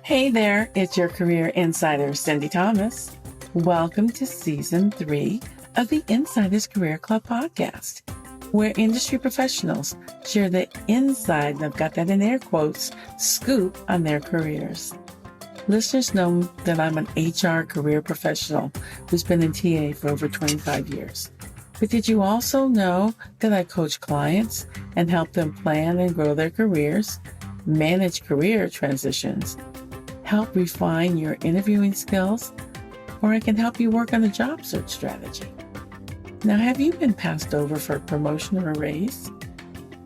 Hey there, it's your career insider, Sindy Thomas. Welcome to Season 3 of the Insiders Career Club podcast, where industry professionals share the inside, and I've got that in air quotes, scoop on their careers. Listeners know that I'm an HR career professional who's been in TA for over 25 years. But did you also know that I coach clients and help them plan and grow their careers, manage career transitions, help refine your interviewing skills, or I can help you work on a job search strategy? Now, have you been passed over for a promotion or a raise?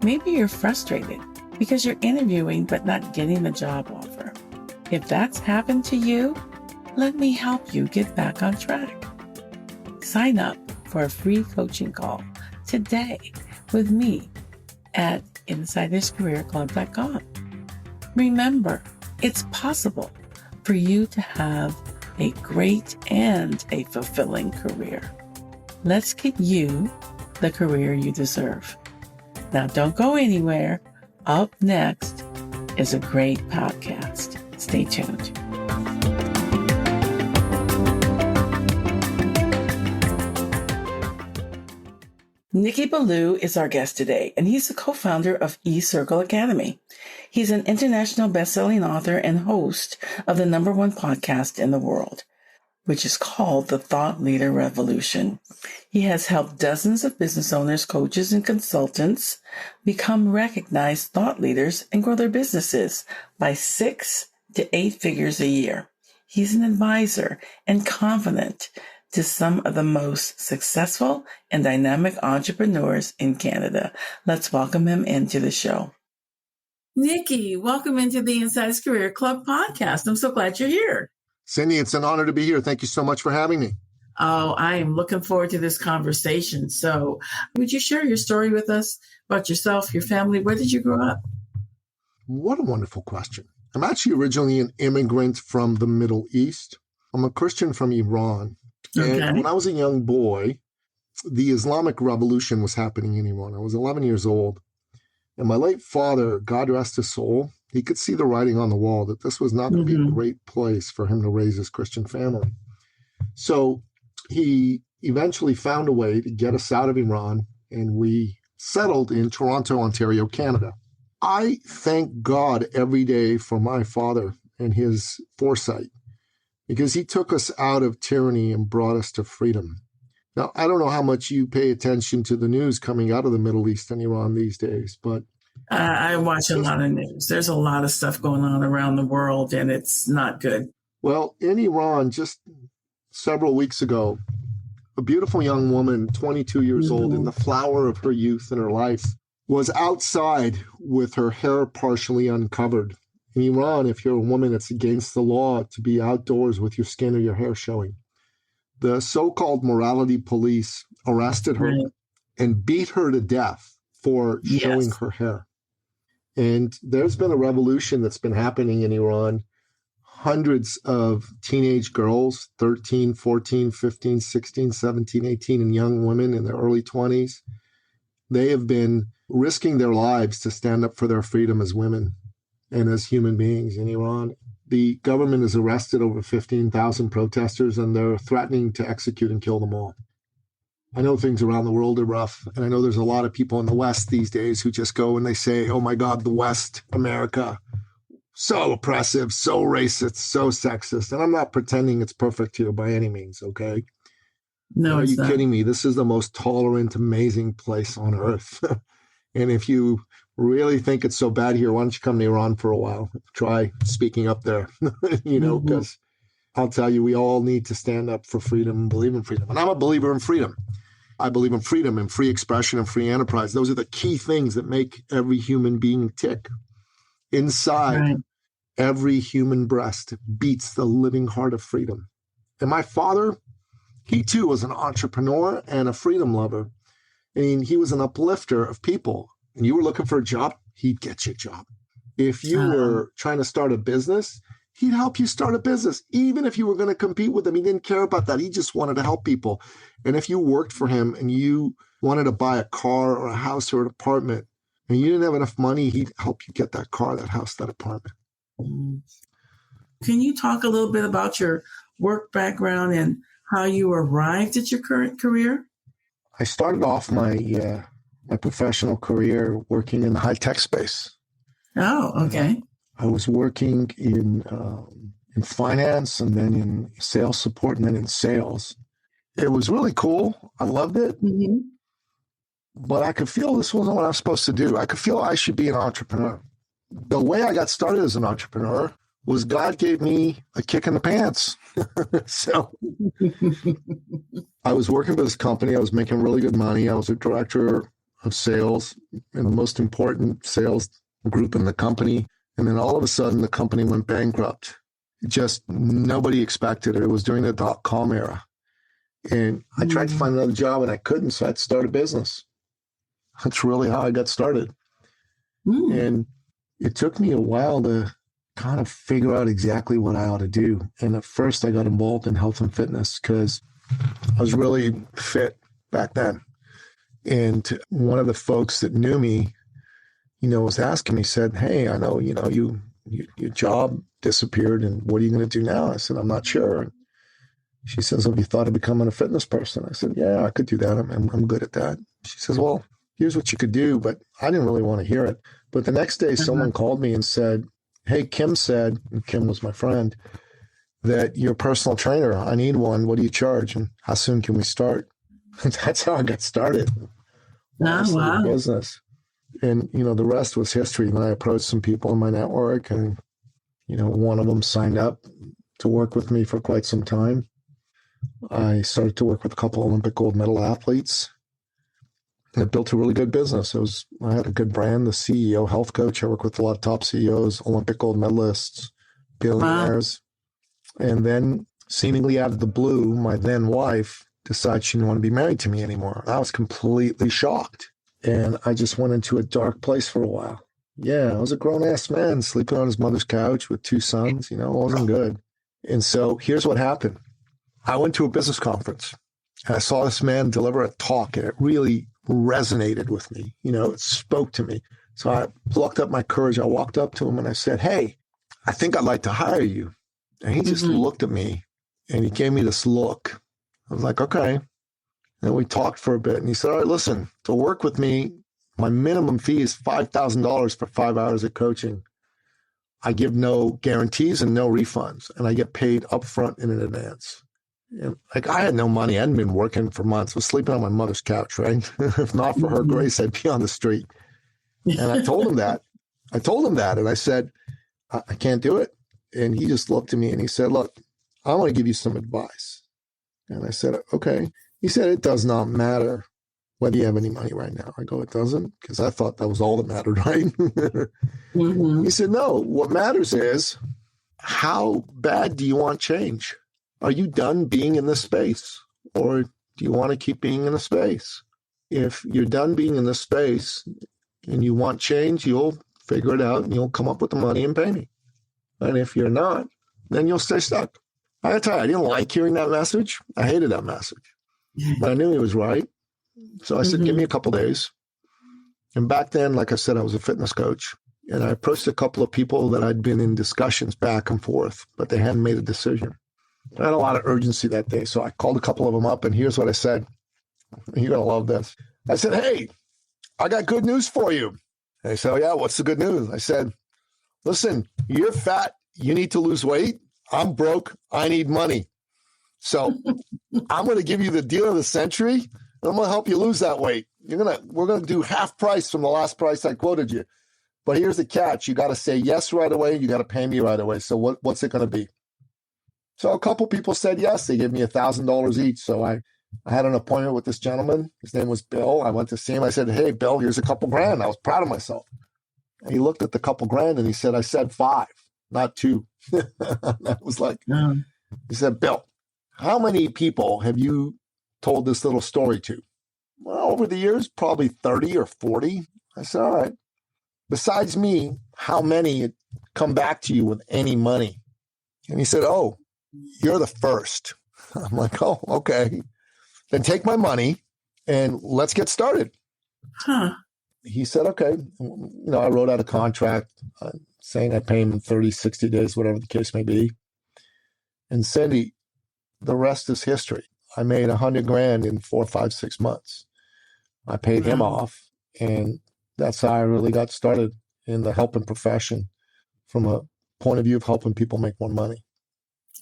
Maybe you're frustrated because you're interviewing but not getting the job offer. If that's happened to you, let me help you get back on track. Sign up for a free coaching call today with me at insiderscareerclub.com. Remember, it's possible for you to have a great and a fulfilling career. Let's get you the career you deserve. Now, don't go anywhere. Up next is a great podcast. Stay tuned. Nicky Billou is our guest today, and he's the co-founder of eCircle Academy. He's an international best-selling author and host of the #1 podcast in the world, which is called The Thought Leader Revolution. He has helped dozens of business owners, coaches, and consultants become recognized thought leaders and grow their businesses by 6 to 8 figures a year. He's an advisor and confidant to some of the most successful and dynamic entrepreneurs in Canada. Let's welcome him into the show. Nicky, welcome into the Insiders Career Club podcast. I'm so glad you're here. Sindy, it's an honor to be here. Thank you so much for having me. Oh, I am looking forward to this conversation. So would you share your story with us about yourself, your family? Where did you grow up? What a wonderful question. I'm actually originally an immigrant from the Middle East. I'm a Christian from Iran. Okay. And when I was a young boy, the Islamic Revolution was happening in Iran. I was 11 years old. And my late father, God rest his soul, he could see the writing on the wall that this was not going to be a great place for him to raise his Christian family. So he eventually found a way to get us out of Iran, and we settled in Toronto, Ontario, Canada. I thank God every day for my father and his foresight, because he took us out of tyranny and brought us to freedom. Now, I don't know how much you pay attention to the news coming out of the Middle East and Iran these days, but I watch a lot of news. There's a lot of stuff going on around the world, and it's not good. Well, in Iran, just several weeks ago, a beautiful young woman, 22 years old, in the flower of her youth and her life, was outside with her hair partially uncovered. In Iran, if you're a woman, it's against the law to be outdoors with your skin or your hair showing. The so-called morality police arrested her and beat her to death for showing her hair. And there's been a revolution that's been happening in Iran. Hundreds of teenage girls, 13, 14, 15, 16, 17, 18, and young women in their early 20s, they have been risking their lives to stand up for their freedom as women and as human beings in Iran. The government has arrested over 15,000 protesters, and they're threatening to execute and kill them all. I know things around the world are rough, and I know there's a lot of people in the West these days who just go and they say, oh my God, the West, America, so oppressive, so racist, so sexist. And I'm not pretending it's perfect here by any means, okay? No, Are it's you not. kidding me? This is the most tolerant, amazing place on earth. And if you really think it's so bad here, why don't you come to Iran for a while? Try speaking up there, because I'll tell you, we all need to stand up for freedom and believe in freedom. And I'm a believer in freedom. I believe in freedom and free expression and free enterprise. Those are the key things that make every human being tick. Inside every human breast beats the living heart of freedom. And my father, he too was an entrepreneur and a freedom lover. I mean, he was an uplifter of people. And you were looking for a job, he'd get you a job. If you were trying to start a business, he'd help you start a business. Even if you were going to compete with him, he didn't care about that. He just wanted to help people. And if you worked for him and you wanted to buy a car or a house or an apartment, and you didn't have enough money, he'd help you get that car, that house, that apartment. Can you talk a little bit about your work background and how you arrived at your current career? I started off my my professional career working in the high tech space. Oh, okay. I was working in finance, and then in sales support, and then in sales. It was really cool. I loved it. Mm-hmm. But I could feel this wasn't what I was supposed to do. I could feel I should be an entrepreneur. The way I got started as an entrepreneur was God gave me a kick in the pants. So I was working for this company. I was making really good money. I was a director of sales in the most important sales group in the company. And then all of a sudden, the company went bankrupt. Just nobody expected it. It was during the dot-com era. And I tried to find another job, and I couldn't, so I had to start a business. That's really how I got started. And it took me a while to kind of figure out exactly what I ought to do. And at first, I got involved in health and fitness because I was really fit back then. And one of the folks that knew me, was asking me, said, "Hey, I know, your job disappeared, and what are you going to do now?" I said, "I'm not sure." And she says, "Have you thought of becoming a fitness person?" I said, "Yeah, I could do that. I'm good at that." She says, "Well, here's what you could do," but I didn't really want to hear it. But the next day, someone called me and said, "Hey, Kim said," and Kim was my friend, "that you're a personal trainer. I need one. What do you charge? And how soon can we start?" That's how I got started. Oh, wow. Business. And, the rest was history. And I approached some people in my network, and, one of them signed up to work with me for quite some time. I started to work with a couple Olympic gold medal athletes. And it built a really good business. I had a good brand, the CEO health coach. I work with a lot of top CEOs, Olympic gold medalists, billionaires. Wow. And then seemingly out of the blue, my then wife decided she didn't want to be married to me anymore. I was completely shocked. And I just went into a dark place for a while. Yeah, I was a grown-ass man sleeping on his mother's couch with 2 sons. It wasn't good. And so here's what happened. I went to a business conference, and I saw this man deliver a talk, and it really resonated with me. It spoke to me. So I plucked up my courage. I walked up to him, and I said, "Hey, I think I'd like to hire you." And he just looked at me, and he gave me this look. I was like, "Okay." And we talked for a bit, and he said, "All right, listen, to work with me, my minimum fee is $5,000 for 5 hours of coaching. I give no guarantees and no refunds, and I get paid upfront and in advance." And I had no money. I hadn't been working for months. I was sleeping on my mother's couch, right? If not for her grace, I'd be on the street. And I told him that. And I said, I can't do it. And he just looked at me and he said, "Look, I want to give you some advice." And I said, "Okay." He said, "It does not matter whether you have any money right now." I go, "It doesn't?" Because I thought that was all that mattered, right? He said, "No, what matters is how bad do you want change? Are you done being in this space, or do you want to keep being in the space? If you're done being in this space and you want change, you'll figure it out and you'll come up with the money and pay me. And if you're not, then you'll stay stuck." I gotta tell you, I didn't like hearing that message. I hated that message. But I knew he was right. So I said, "Give me a couple days." And back then, like I said, I was a fitness coach. And I approached a couple of people that I'd been in discussions back and forth, but they hadn't made a decision. I had a lot of urgency that day. So I called a couple of them up, and here's what I said. You're going to love this. I said, "Hey, I got good news for you." And they said, "Oh, yeah, what's the good news?" I said, "Listen, you're fat. You need to lose weight. I'm broke. I need money. So I'm going to give you the deal of the century, and I'm going to help you lose that weight. We're going to do half price from the last price I quoted you. But here's the catch. You got to say yes right away. You got to pay me right away. So what's it going to be?" So a couple people said yes. They gave me $1,000 each. So I had an appointment with this gentleman. His name was Bill. I went to see him. I said, "Hey, Bill, here's a couple grand." I was proud of myself. And he looked at the couple grand and he said, "I said 5, not 2. I was like, He said, "Bill, how many people have you told this little story to?" "Well, over the years, probably 30 or 40. I said, "All right. Besides me, how many come back to you with any money?" And he said, "Oh, you're the first." I'm like, "Oh, okay. Then take my money and let's get started." He said, "Okay." I wrote out a contract saying I pay him in 30, 60 days, whatever the case may be. And Sindy, the rest is history. I made $100,000 in 4, 5, 6 months. I paid him off, and that's how I really got started in the helping profession from a point of view of helping people make more money.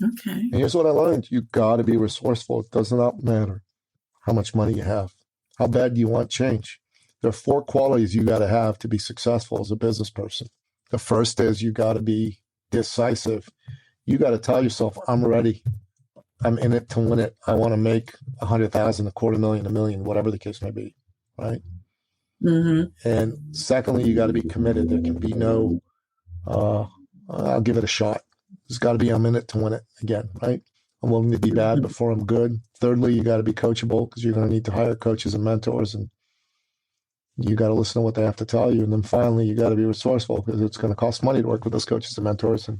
Okay. And here's what I learned. You got to be resourceful. It does not matter how much money you have. How bad do you want change? There are 4 qualities you got to have to be successful as a business person. The first is you got to be decisive. You got to tell yourself, I'm ready. I'm in it to win it. I want to make 100,000, $250,000, $1 million, whatever the case may be, right? And secondly, you got to be committed. There can be no, I'll give it a shot. There's got to be, I'm in it to win it again, right? I'm willing to be bad before I'm good. Thirdly, you got to be coachable because you're going to need to hire coaches and mentors, and you got to listen to what they have to tell you. And then finally, you got to be resourceful because it's going to cost money to work with those coaches and mentors, and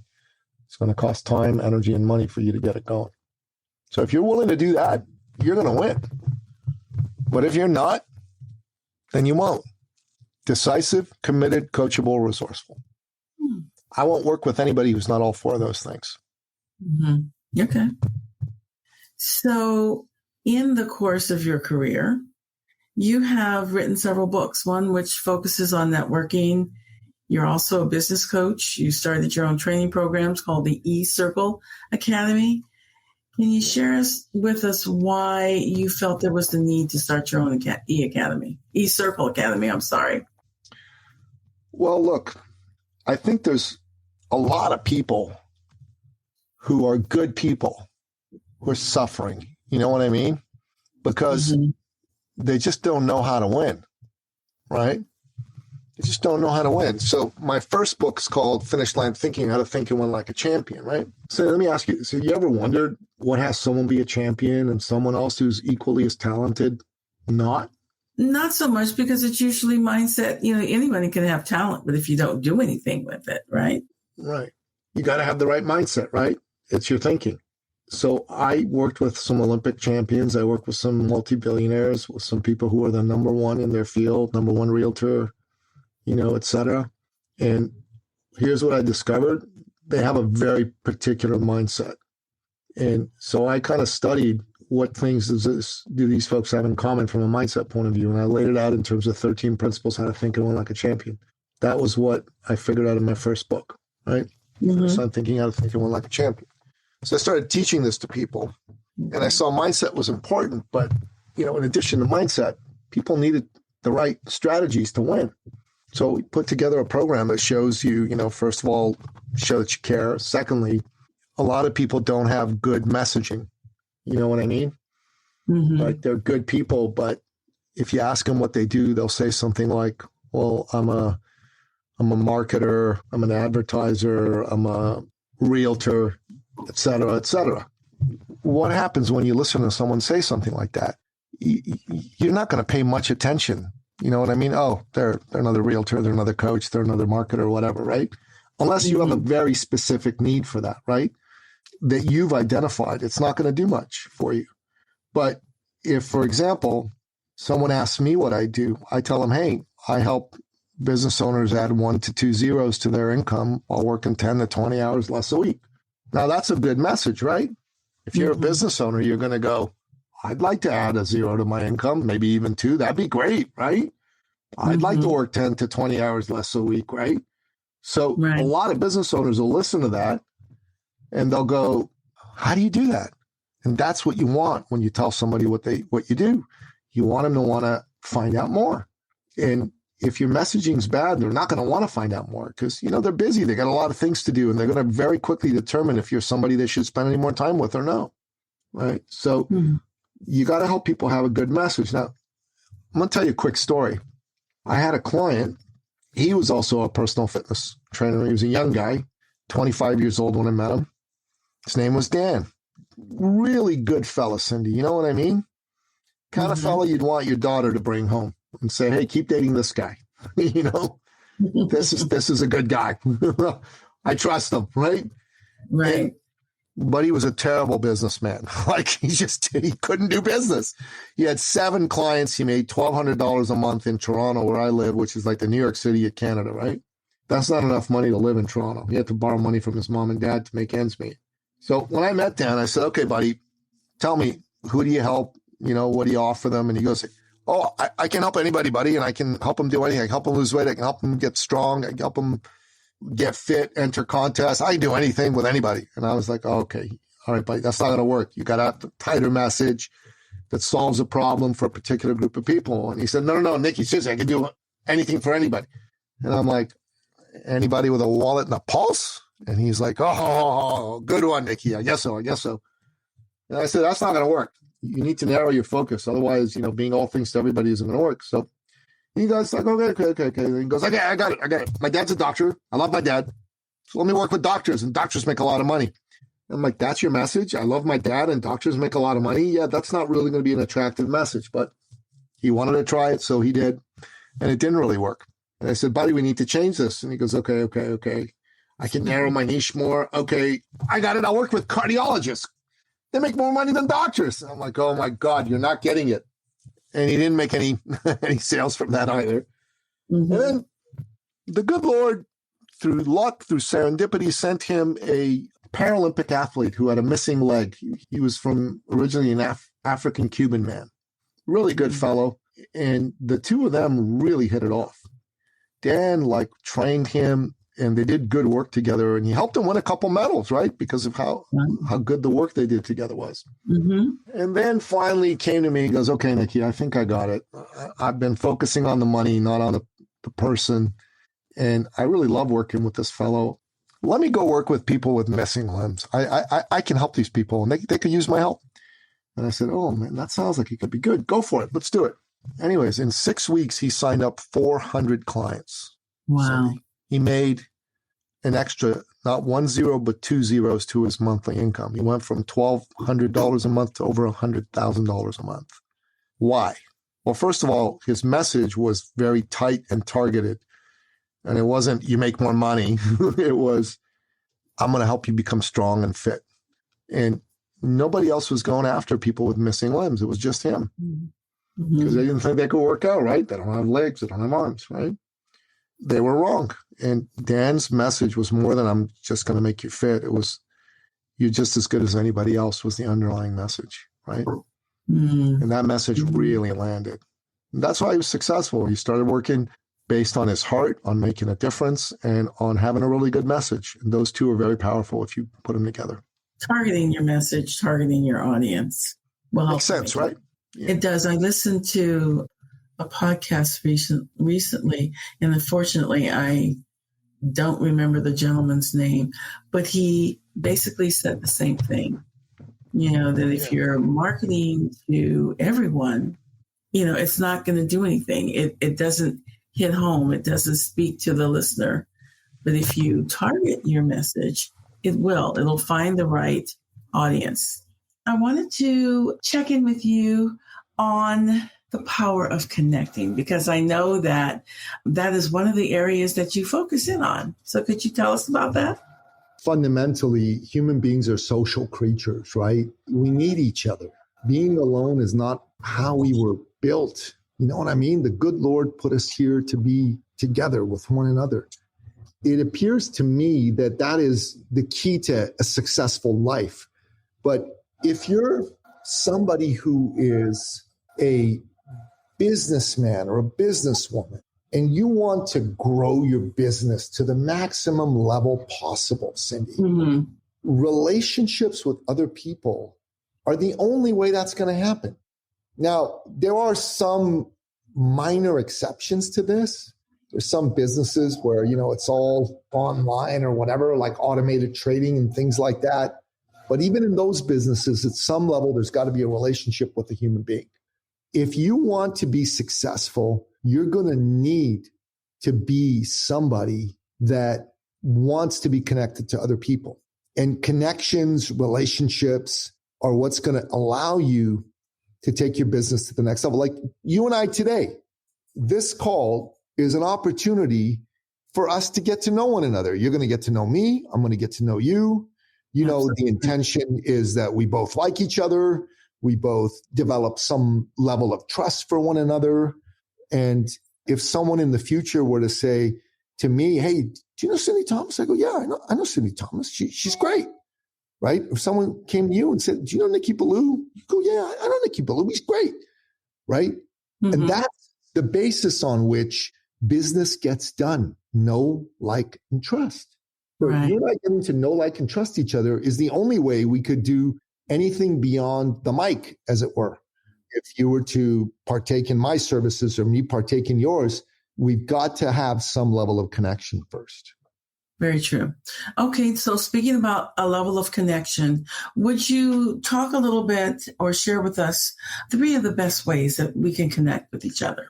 it's going to cost time, energy, and money for you to get it going. So if you're willing to do that, you're going to win. But if you're not, then you won't. Decisive, committed, coachable, resourceful. I won't work with anybody who's not all 4 of those things. Okay. So in the course of your career, you have written several books, one which focuses on networking. You're also a business coach. You started your own training programs called the eCircle Academy. Can you share with us why you felt there was the need to start your own eCircle Academy? I'm sorry. Well, look, I think there's a lot of people who are good people who are suffering. You know what I mean? Because they just don't know how to win, right? They just don't know how to win. So my first book is called Finish Line Thinking, How to Think and Win Like a Champion, right? So let me ask you, so you ever wondered what has someone be a champion and someone else who's equally as talented not? Not so much, because it's usually mindset. Anybody can have talent, but if you don't do anything with it, right? Right. You got to have the right mindset, right? It's your thinking. So I worked with some Olympic champions. I worked with some multi-billionaires, with some people who are the number one in their field, number one realtor, et cetera. And here's what I discovered. They have a very particular mindset. And so I kind of studied what things do these folks have in common from a mindset point of view. And I laid it out in terms of 13 principles, how to think and win like a champion. That was what I figured out in my first book, right? So I'm thinking how to think and win like a champion. So I started teaching this to people, and I saw mindset was important, but, in addition to mindset, people needed the right strategies to win. So we put together a program that shows you, first of all, show that you care. Secondly, a lot of people don't have good messaging. You know what I mean? Like, they're good people, but if you ask them what they do, they'll say something like, well, I'm a marketer, I'm an advertiser, I'm a realtor, et cetera, et cetera. What happens when you listen to someone say something like that? You're not going to pay much attention. You know what I mean? Oh, they're another realtor, they're another coach, they're another marketer, whatever, right? Unless you have a very specific need for that, right? That you've identified, it's not going to do much for you. But if, for example, someone asks me what I do, I tell them, hey, I help business owners add 1 to 2 zeros to their income while working 10 to 20 hours less a week. Now, that's a good message, right? If you're a business owner, you're going to go, I'd like to add a 0 to my income, maybe even 2. That'd be great, right? I'd like to work 10 to 20 hours less a week, right? So a lot of business owners will listen to that and they'll go, how do you do that? And that's what you want when you tell somebody what you do. You want them to want to find out more. And if your messaging's bad, they're not going to want to find out more because, they're busy. They got a lot of things to do, and they're going to very quickly determine if you're somebody they should spend any more time with or no. Right. So you got to help people have a good message. Now, I'm going to tell you a quick story. I had a client. He was also a personal fitness trainer. He was a young guy, 25 years old when I met him. His name was Dan. Really good fella, Sindy. You know what I mean? Kind of fella you'd want your daughter to bring home and say, hey, keep dating this guy. This is a good guy. I trust him, right? Right. But he was a terrible businessman. He couldn't do business. He had 7 clients. He made $1,200 a month in Toronto, where I live, which is like the New York City of Canada, right? That's not enough money to live in Toronto. He had to borrow money from his mom and dad to make ends meet. So when I met Dan, I said, okay, buddy, tell me, who do you help? What do you offer them? And he goes, oh, I can help anybody, buddy. And I can help them do anything. I can help them lose weight. I can help them get strong. I can help them get fit, enter contests. I can do anything with anybody. And I was like, oh, okay, all right, buddy, that's not going to work. You got to have a tighter message that solves a problem for a particular group of people. And he said, no, Nicky, seriously, I can do anything for anybody. And I'm like, anybody with a wallet and a pulse? And he's like, oh, good one, Nicky. I guess so. And I said, that's not going to work. You need to narrow your focus. Otherwise, being all things to everybody isn't going to work. So he goes like, okay. And he goes, okay, I got it. My dad's a doctor. I love my dad. So let me work with doctors, and doctors make a lot of money. I'm like, that's your message? I love my dad and doctors make a lot of money? Yeah, that's not really going to be an attractive message. But he wanted to try it, so he did. And it didn't really work. And I said, buddy, we need to change this. And he goes, okay. I can narrow my niche more. Okay, I got it. I'll work with cardiologists. They make more money than doctors. And I'm like, oh my God, you're not getting it. And he didn't make any sales from that either. Mm-hmm. And then the good Lord, through luck, through serendipity, sent him a Paralympic athlete who had a missing leg. He was from originally an African Cuban man. Really good fellow. And the two of them really hit it off. Dan trained him, and they did good work together, and he helped him win a couple medals, right? Because of how good the work they did together was. Mm-hmm. And then finally he came to me, he goes, okay, Nicky, I think I got it. I've been focusing on the money, not on the person. And I really love working with this fellow. Let me go work with people with missing limbs. I can help these people, and they could use my help. And I said, oh man, that sounds like it could be good. Go for it. Let's do it. Anyways, in 6 weeks, he signed up 400 clients. Wow. So he made an extra, not 1 0, but 2 zeros to his monthly income. He went from $1,200 a month to over $100,000 a month. Why? Well, first of all, his message was very tight and targeted. And it wasn't, you make more money. It was, I'm going to help you become strong and fit. And nobody else was going after people with missing limbs. It was just him. Because they didn't think they could work out, right? They don't have legs, they don't have arms, right? They were wrong. And Dan's message was more than I'm just going to make you fit. It was, you're just as good as anybody else was the underlying message, right? And that message really landed. And that's why he was successful. He started working based on his heart, on making a difference, and on having a really good message. And those two are very powerful if you put them together. Targeting your message, targeting your audience. Well, makes sense, right? Yeah. It does. I listened to a podcast recently, and unfortunately, I don't remember the gentleman's name, but he basically said the same thing. That if you're marketing to everyone, it's not going to do anything. It doesn't hit home. It doesn't speak to the listener. But if you target your message, it will. It'll find the right audience. I wanted to check in with you on the power of connecting, because I know that is one of the areas that you focus in on. So could you tell us about that? Fundamentally, human beings are social creatures, right? We need each other. Being alone is not how we were built. You know what I mean? The good Lord put us here to be together with one another. It appears to me that is the key to a successful life. But if you're somebody who is a businessman or a businesswoman and you want to grow your business to the maximum level possible, Sindy, relationships with other people are the only way that's going to happen. Now, there are some minor exceptions to this. There's some businesses where, it's all online or whatever, like automated trading and things like that. But even in those businesses, at some level, there's got to be a relationship with a human being. If you want to be successful, you're going to need to be somebody that wants to be connected to other people. And connections, relationships are what's going to allow you to take your business to the next level. Like you and I today, this call is an opportunity for us to get to know one another. You're going to get to know me. I'm going to get to know you. The intention is that we both like each other. We both develop some level of trust for one another. And if someone in the future were to say to me, hey, do you know Sindy Thomas? I go, yeah, I know Sindy Thomas. She's great. right? If someone came to you and said, do you know Nicky Billou? You go, yeah, I know Nicky Billou. He's great, right? Mm-hmm. And that's the basis on which business gets done. Know, like, and trust. So Right. you and I getting to know, like, and trust each other is the only way we could do anything beyond the mic, as it were. If you were to partake in my services or me partake in yours, we've got to have some level of connection first. Very true. Okay, so speaking about a level of connection, would you talk a little bit or share with us 3 of the best ways that we can connect with each other?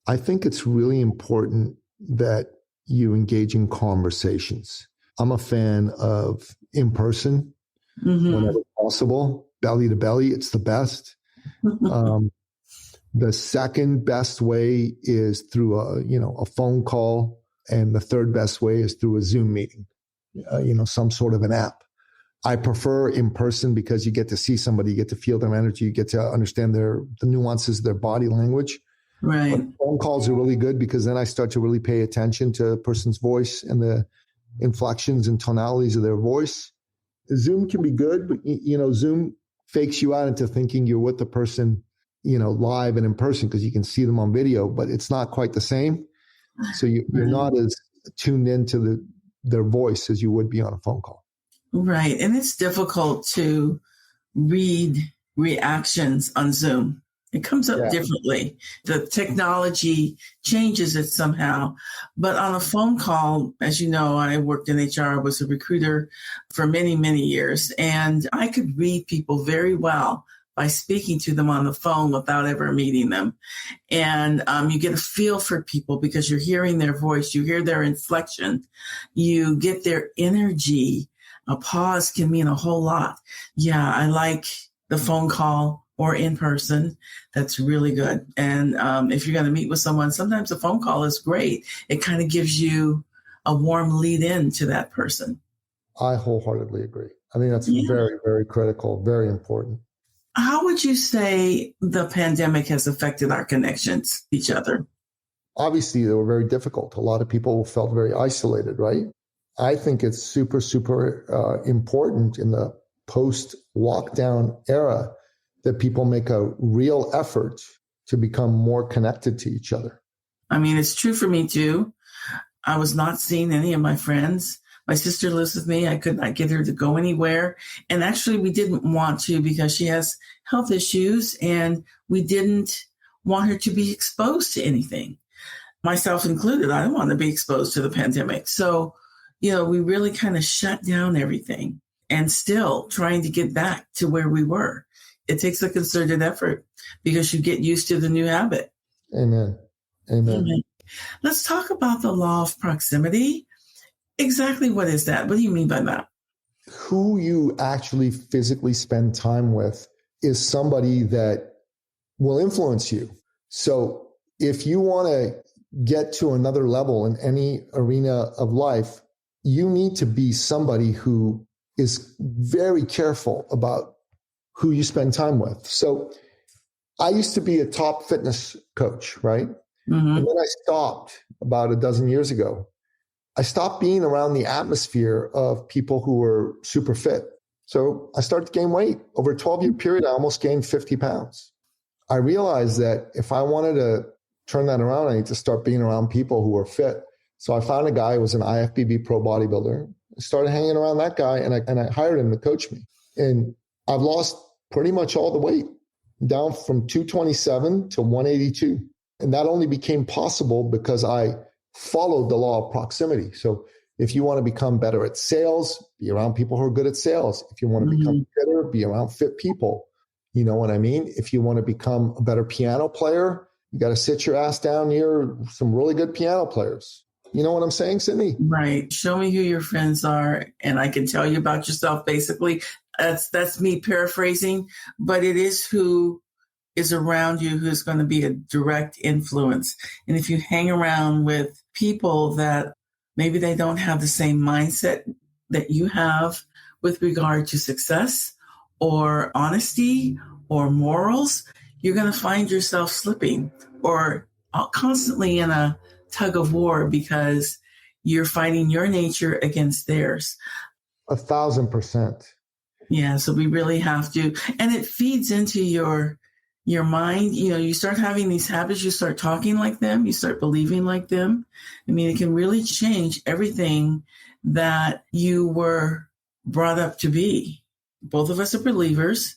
I think it's really important that you engage in conversations. I'm a fan of in person, whenever possible, belly to belly. It's the best. The second best way is through a phone call, and the third best way is through a Zoom meeting, some sort of an app. I prefer in person because you get to see somebody, you get to feel their energy, you get to understand the nuances of their body language. Right. But phone calls are really good because then I start to really pay attention to a person's voice and the inflections and tonalities of their voice. Zoom can be good, but Zoom fakes you out into thinking you're with the person, live and in person because you can see them on video, but it's not quite the same. So you're not as tuned into their voice as you would be on a phone call. Right. And it's difficult to read reactions on Zoom. It comes up differently. The technology changes it somehow. But on a phone call, as you know, I worked in HR, was a recruiter for many, many years, and I could read people very well by speaking to them on the phone without ever meeting them. And you get a feel for people because you're hearing their voice, you hear their inflection, you get their energy. A pause can mean a whole lot. Yeah, I like the phone call or in person. That's really good. And if you're going to meet with someone, sometimes a phone call is great. It kind of gives you a warm lead in to that person. I wholeheartedly agree. I think that's very, very critical, very important. How would you say the pandemic has affected our connections with each other? Obviously, they were very difficult. A lot of people felt very isolated, right? I think it's super, super important in the post-lockdown era that people make a real effort to become more connected to each other. I mean, it's true for me too. I was not seeing any of my friends. My sister lives with me. I could not get her to go anywhere. And actually, we didn't want to because she has health issues and we didn't want her to be exposed to anything. Myself included, I don't want to be exposed to the pandemic. So, we really kind of shut down everything and still trying to get back to where we were. It takes a concerted effort because you get used to the new habit. Amen. Amen. Let's talk about the law of proximity. Exactly what is that? What do you mean by that? Who you actually physically spend time with is somebody that will influence you. So if you want to get to another level in any arena of life, you need to be somebody who is very careful about who you spend time with. So I used to be a top fitness coach, right? And then I stopped about a dozen years ago. I stopped being around the atmosphere of people who were super fit. So I started to gain weight. Over a 12-year period, I almost gained 50 pounds. I realized that if I wanted to turn that around, I need to start being around people who were fit. So I found a guy who was an IFBB pro bodybuilder. I started hanging around that guy and I hired him to coach me. And I've lost pretty much all the weight, down from 227 to 182. And that only became possible because I followed the law of proximity. So if you want to become better at sales, be around people who are good at sales. If you want to become fitter, be around fit people. You know what I mean? If you want to become a better piano player, you got to sit your ass down near some really good piano players. You know what I'm saying, Sindy? Right. Show me who your friends are, and I can tell you about yourself, basically. That's me paraphrasing, but it is who is around you who's going to be a direct influence. And if you hang around with people that maybe they don't have the same mindset that you have with regard to success or honesty or morals, you're going to find yourself slipping or constantly in a tug of war because you're fighting your nature against theirs. 1,000%. Yeah, so we really have to, and it feeds into your mind. You start having these habits, you start talking like them, you start believing like them. I mean, it can really change everything that you were brought up to be. Both of us are believers.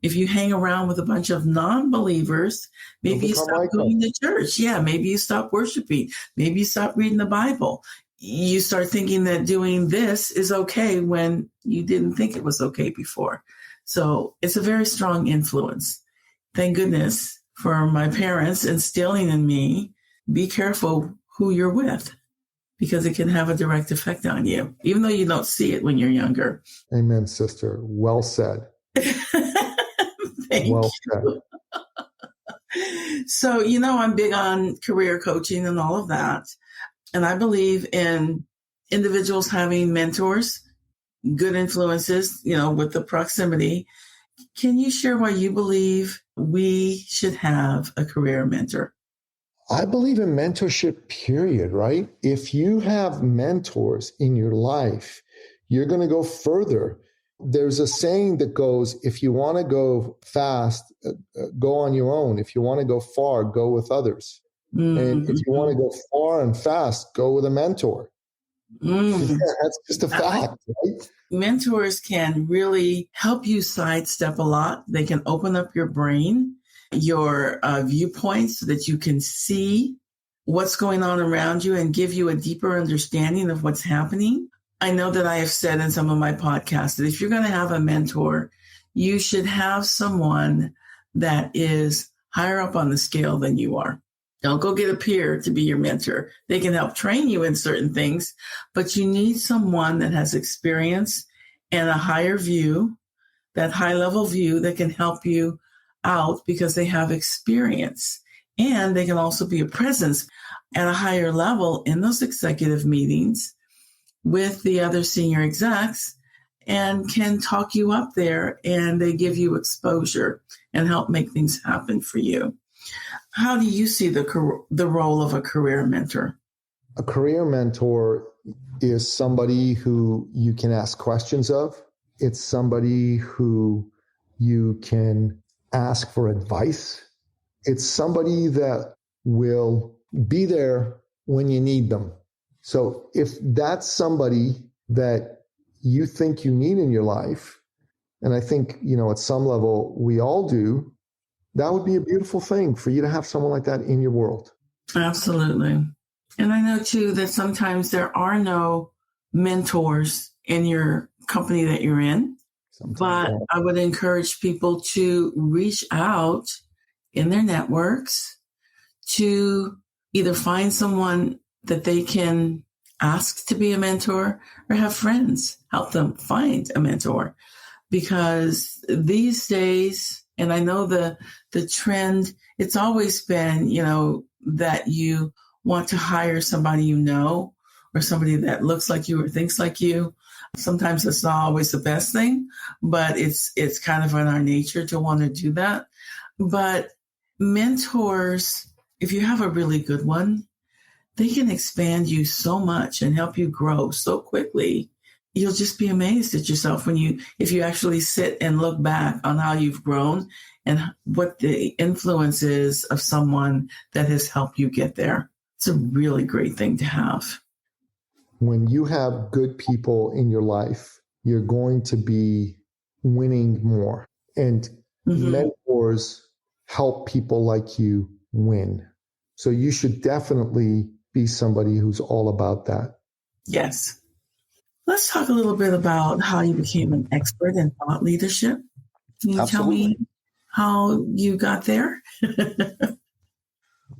If you hang around with a bunch of non-believers, maybe you stop going to church. Yeah, maybe you stop worshiping. Maybe you stop reading the Bible. You start thinking that doing this is okay when you didn't think it was okay before. So it's a very strong influence. Thank goodness for my parents instilling in me, be careful who you're with, because it can have a direct effect on you, even though you don't see it when you're younger. Amen, sister. Well said. Thank you. Said. So, I'm big on career coaching and all of that. And I believe in individuals having mentors, good influences, with the proximity. Can you share why you believe we should have a career mentor? I believe in mentorship, period, right? If you have mentors in your life, you're going to go further. There's a saying that goes, if you want to go fast, go on your own. If you want to go far, go with others. Mm-hmm. And if you want to go far and fast, go with a mentor. Mm-hmm. Yeah, that's just a fact, right? Mentors can really help you sidestep a lot. They can open up your brain, your viewpoints, so that you can see what's going on around you and give you a deeper understanding of what's happening. I know that I have said in some of my podcasts that if you're going to have a mentor, you should have someone that is higher up on the scale than you are. Don't go get a peer to be your mentor. They can help train you in certain things, but you need someone that has experience and a higher view, that high level view that can help you out because they have experience. And they can also be a presence at a higher level in those executive meetings with the other senior execs and can talk you up there, and they give you exposure and help make things happen for you. How do you see the role of a career mentor? A career mentor is somebody who you can ask questions of. It's somebody who you can ask for advice. It's somebody that will be there when you need them. So if that's somebody that you think you need in your life, and I think, at some level we all do, that would be a beautiful thing for you to have someone like that in your world. Absolutely. And I know too that sometimes there are no mentors in your company that you're in, but I would encourage people to reach out in their networks to either find someone that they can ask to be a mentor or have friends help them find a mentor. Because these days, and I know the trend, it's always been, that you want to hire somebody or somebody that looks like you or thinks like you. Sometimes it's not always the best thing, but it's kind of in our nature to want to do that. But mentors, if you have a really good one, they can expand you so much and help you grow so quickly. You'll just be amazed at yourself if you actually sit and look back on how you've grown and what the influence is of someone that has helped you get there. It's a really great thing to have. When you have good people in your life, you're going to be winning more. And mentors help people like you win. So you should definitely be somebody who's all about that. Yes. Let's talk a little bit about how you became an expert in thought leadership. Can you tell me how you got there?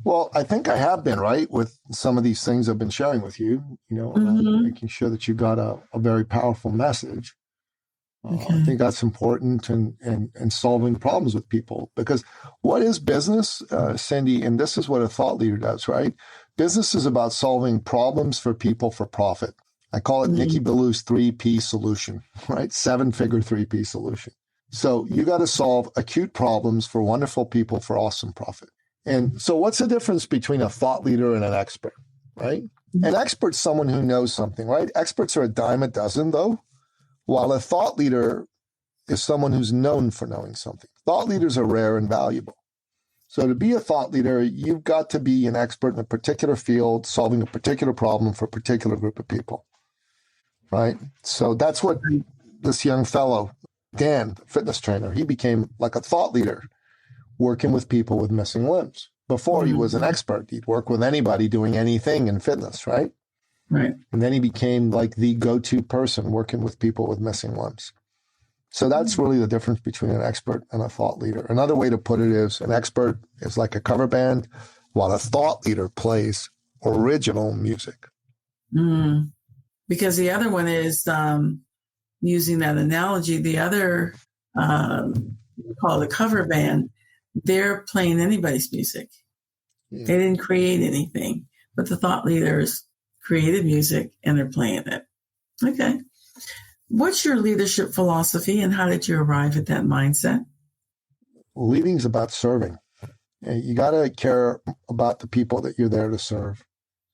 Well, I think I have been, right, with some of these things I've been sharing with you, making sure that you got a very powerful message. Okay. I think that's important in solving problems with people, because what is business, Sindy? And this is what a thought leader does, right? Business is about solving problems for people for profit. I call it Nicky Billou's 3P solution, right? 7-figure 3P solution. So you got to solve acute problems for wonderful people for awesome profit. And so what's the difference between a thought leader and an expert, right? An expert's someone who knows something, right? Experts are a dime a dozen, though, while a thought leader is someone who's known for knowing something. Thought leaders are rare and valuable. So to be a thought leader, you've got to be an expert in a particular field, solving a particular problem for a particular group of people, right? So that's what this young fellow, Dan, fitness trainer, he became like a thought leader, working with people with missing limbs. Before he was an expert, he'd work with anybody doing anything in fitness, right? Right. And then he became like the go-to person working with people with missing limbs. So that's really the difference between an expert and a thought leader. Another way to put it is an expert is like a cover band, while a thought leader plays original music. Because the other one is, using that analogy, the other, called a cover band, they're playing anybody's music. Yeah. They didn't create anything, but the thought leaders created music and they're playing it. Okay. What's your leadership philosophy and how did you arrive at that mindset? Leading is about serving. You got to care about the people that you're there to serve.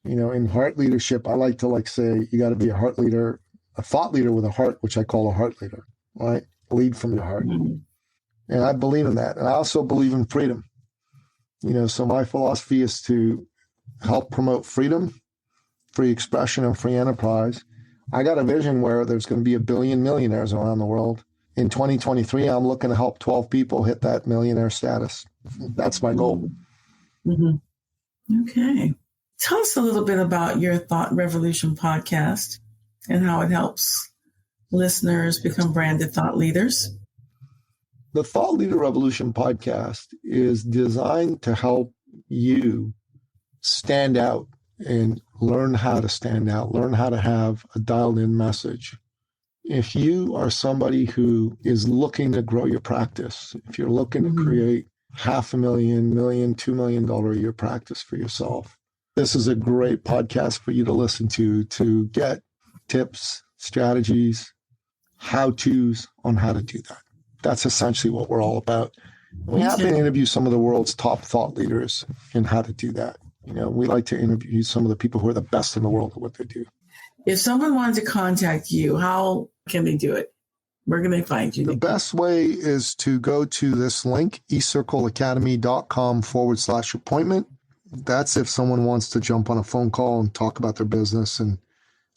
You know, in heart leadership, I like to say you got to be a heart leader, a thought leader with a heart, which I call a heart leader, right? Lead from your heart. And I believe in that. And I also believe in freedom. You know, so my philosophy is to help promote freedom, free expression, and free enterprise. I got a vision where there's going to be 1 billion millionaires around the world. In 2023, I'm looking to help 12 people hit that millionaire status. That's my goal. Okay. Tell us a little bit about your Thought Revolution podcast and how it helps listeners become branded thought leaders. The Thought Leader Revolution podcast is designed to help you stand out and learn how to stand out, learn how to have a dialed-in message. If you are somebody who is looking to grow your practice, if you're looking to create $500,000, $1 million, $2 million a year practice for yourself, this is a great podcast for you to listen to get tips, strategies, how-tos on how to do that. That's essentially what we're all about. We have to interview some of the world's top thought leaders in how to do that. You know, we like to interview some of the people who are the best in the world at what they do. If someone wanted to contact you, how can they do it? Where can they find you? The best way is to go to this link, eCircleacademy.com/appointment. That's if someone wants to jump on a phone call and talk about their business and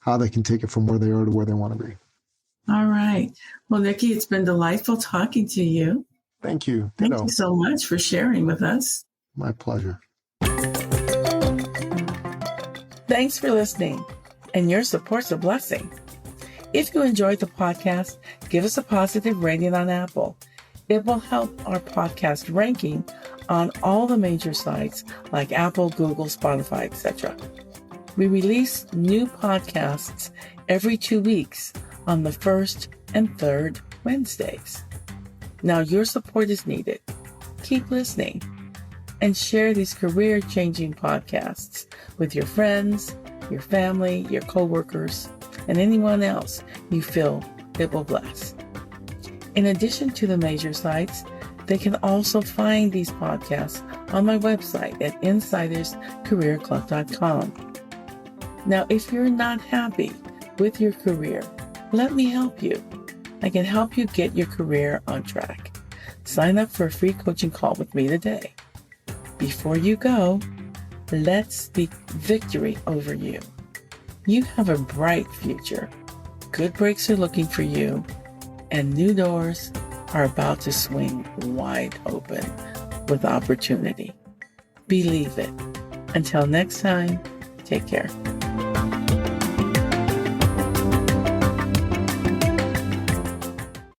how they can take it from where they are to where they want to be. All right. Well, Nicky, it's been delightful talking to you. Thank you. Thank you so much for sharing with us. My pleasure. Thanks for listening, and your support's a blessing. If you enjoyed the podcast, give us a positive rating on Apple. It will help our podcast ranking on all the major sites like Apple, Google, Spotify, etc. We release new podcasts every 2 weeks on the first and third Wednesdays. Now your support is needed. Keep listening and share these career-changing podcasts with your friends, your family, your coworkers, and anyone else you feel it will bless. In addition to the major sites, they can also find these podcasts on my website at insiderscareerclub.com. Now, if you're not happy with your career, let me help you. I can help you get your career on track. Sign up for a free coaching call with me today. Before you go, let's speak victory over you. You have a bright future. Good breaks are looking for you, and new doors are about to swing wide open with opportunity. Believe it. Until next time, take care.